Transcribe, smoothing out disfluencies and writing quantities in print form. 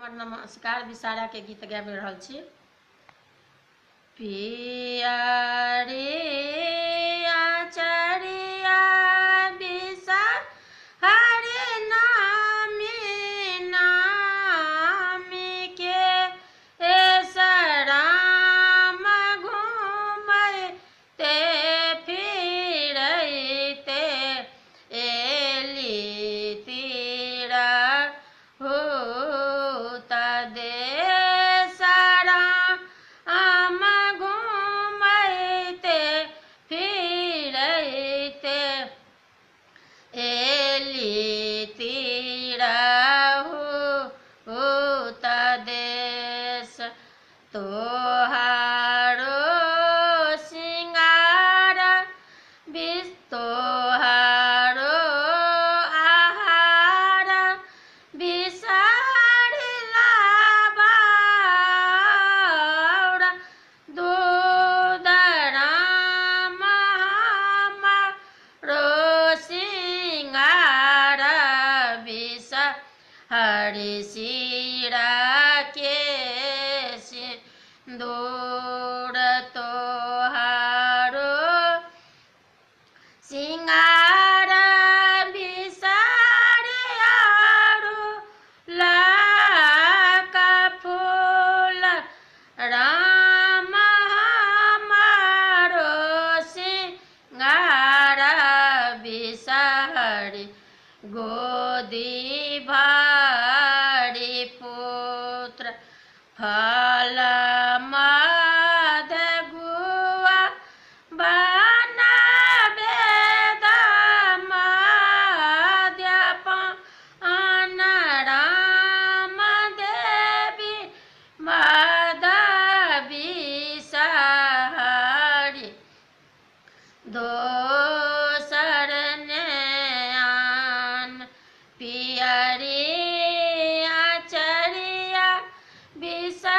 नमस्कार। विषारा के गीत गाबि रहल छी। पिया रे आचरिया विषा हरे नामी के राम घूमते फिरते एली तीरा हो तोहारो सिंगार तोहारो आहार बिसारिला बाउरा दूध राम हमरो सिंगार बिसा हरि सिरा के सिंदूर तोहारो सिंगार बिसारियारो लाका फूल राम हमारो सिंगार बिसारी गोदी भारी पुत्र फल मद गुआ बनाबे मद्यपान राम देवी मद बिसारी दोसर नैन पिया रे आचरिया विषा